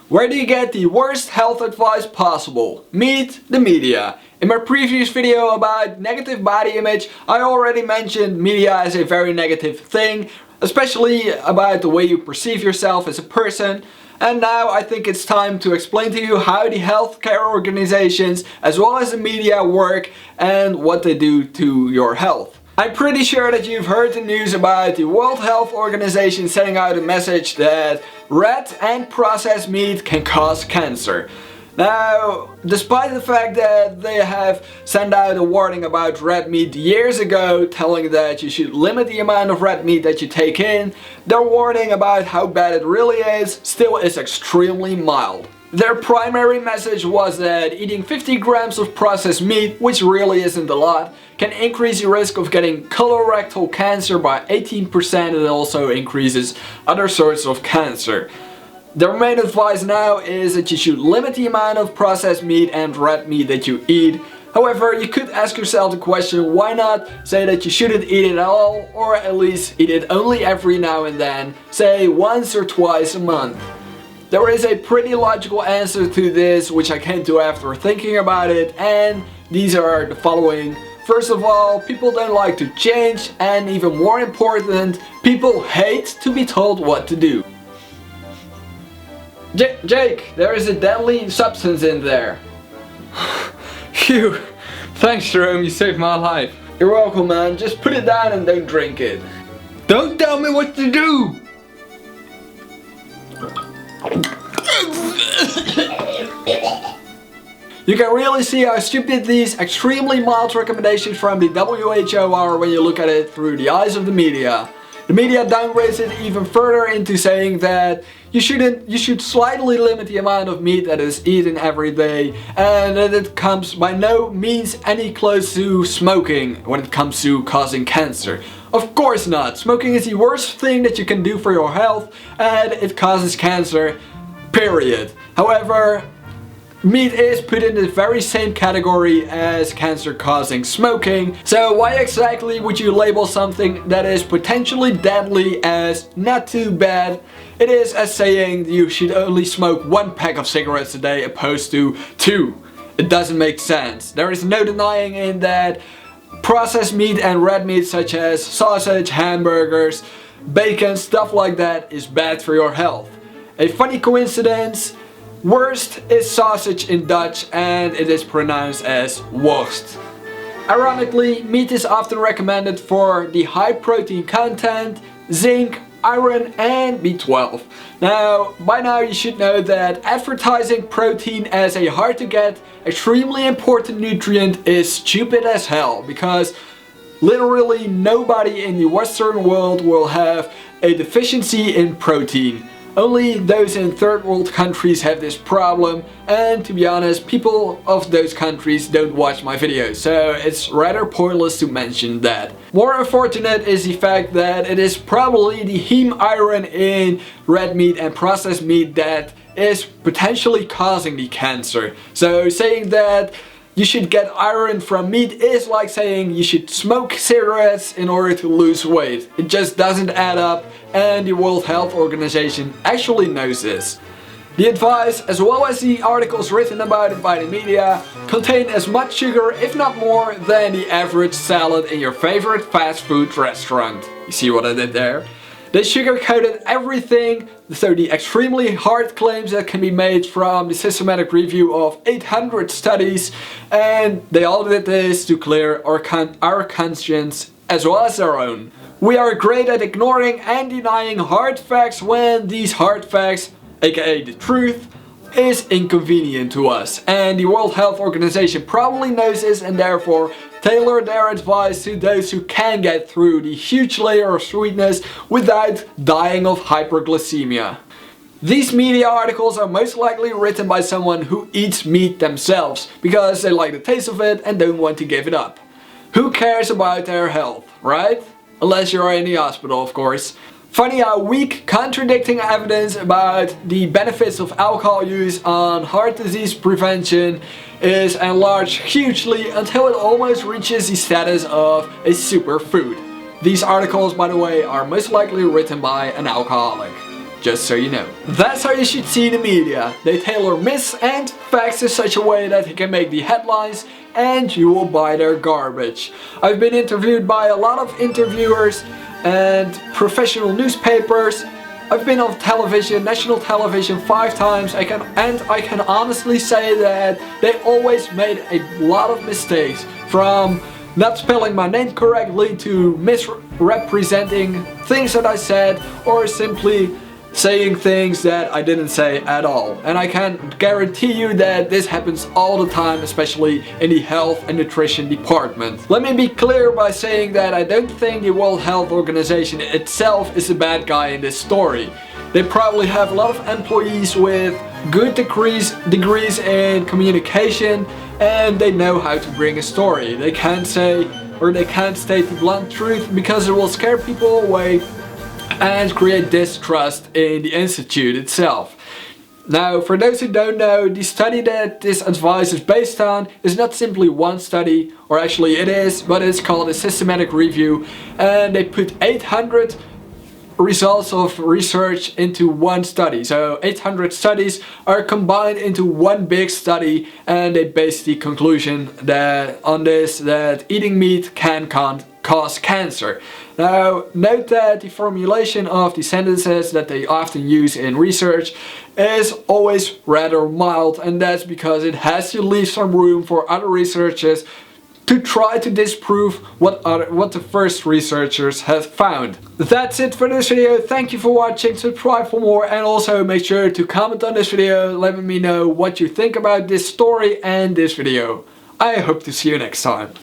Where do you get the worst health advice possible? Meet the media. In my previous video about negative body image, I already mentioned media as a very negative thing, especially about the way you perceive yourself as a person. And now I think it's time to explain to you how the healthcare organizations as well as the media work and what they do to your health. I'm pretty sure that you've heard the news about the World Health Organization sending out a message that red and processed meat can cause cancer. Now, despite the fact that they have sent out a warning about red meat years ago, telling that you should limit the amount of red meat that you take in, their warning about how bad it really is still is extremely mild. Their primary message was that eating 50 grams of processed meat, which really isn't a lot, can increase your risk of getting colorectal cancer by 18%, and it also increases other sorts of cancer. Their main advice now is that you should limit the amount of processed meat and red meat that you eat. However, you could ask yourself the question, why not say that you shouldn't eat it at all, or at least eat it only every now and then, say once or twice a month. There is a pretty logical answer to this, which I came to after thinking about it, and these are the following. First of all, people don't like to change, and even more important, people hate to be told what to do. Jake, there is a deadly substance in there. Phew, thanks Jerome, you saved my life. You're welcome, man, just put it down and don't drink it. Don't tell me what to do! You can really see how stupid these extremely mild recommendations from the WHO are when you look at it through the eyes of the media. The media downgrades it even further into saying that you should slightly limit the amount of meat that is eaten every day, and that it comes by no means any close to smoking when it comes to causing cancer. Of course not. Smoking is the worst thing that you can do for your health, and it causes cancer, period. However, meat is put in the very same category as cancer causing smoking, so why exactly would you label something that is potentially deadly as not too bad? It is as saying you should only smoke 1 pack of cigarettes a day opposed to 2. It doesn't make sense. There is no denying in that processed meat and red meat such as sausage, hamburgers, bacon, stuff like that is bad for your health. A funny coincidence, worst is sausage in Dutch and it is pronounced as worst. Ironically, meat is often recommended for the high protein content, zinc, iron and B12. Now, by now you should know that advertising protein as a hard to get, extremely important nutrient is stupid as hell, because literally nobody in the Western world will have a deficiency in protein. Only those in third world countries have this problem, and to be honest, people of those countries don't watch my videos, so it's rather pointless to mention that. More unfortunate is the fact that it is probably the heme iron in red meat and processed meat that is potentially causing the cancer. So saying that you should get iron from meat is like saying you should smoke cigarettes in order to lose weight. It just doesn't add up, and the World Health Organization actually knows this. The advice, as well as the articles written about it by the media, contain as much sugar, if not more, than the average salad in your favorite fast food restaurant. You see what I did there? They sugar-coated everything, so the extremely hard claims that can be made from the systematic review of 800 studies, and they all did this to clear our conscience as well as their own. We are great at ignoring and denying hard facts when these hard facts, aka the truth, is inconvenient to us, and the World Health Organization probably knows this and therefore tailor their advice to those who can get through the huge layer of sweetness without dying of hyperglycemia. These media articles are most likely written by someone who eats meat themselves because they like the taste of it and don't want to give it up. Who cares about their health, right? Unless you're in the hospital, of course. Funny how weak contradicting evidence about the benefits of alcohol use on heart disease prevention is enlarged hugely until it almost reaches the status of a superfood. These articles, by the way, are most likely written by an alcoholic. just so you know. That's how you should see the media. They tailor myths and facts in such a way that they can make the headlines and you will buy their garbage. I've been interviewed by a lot of interviewers and professional newspapers. I've been on television, national television 5 times, I can honestly say that they always made a lot of mistakes, from not spelling my name correctly to misrepresenting things that I said, or simply saying things that I didn't say at all. And I can guarantee you that this happens all the time, especially in the health and nutrition department. Let me be clear by saying that I don't think the World Health Organization itself is the bad guy in this story. They probably have a lot of employees with good degrees in communication, and they know how to bring a story. They can't say, or they can't state the blunt truth, because it will scare people away and create distrust in the institute itself. Now, for those who don't know, the study that this advice is based on is not simply one study, or actually it is, but it's called a systematic review, and they put 800 results of research into one study. So 800 studies are combined into one big study, and they base the conclusion that eating meat can cause cancer. Now, note that the formulation of the sentences that they often use in research is always rather mild, and that's because it has to leave some room for other researchers to try to disprove what the first researchers have found. That's it for this video. Thank you for watching, subscribe for more, and also make sure to comment on this video, letting me know what you think about this story and this video. I hope to see you next time.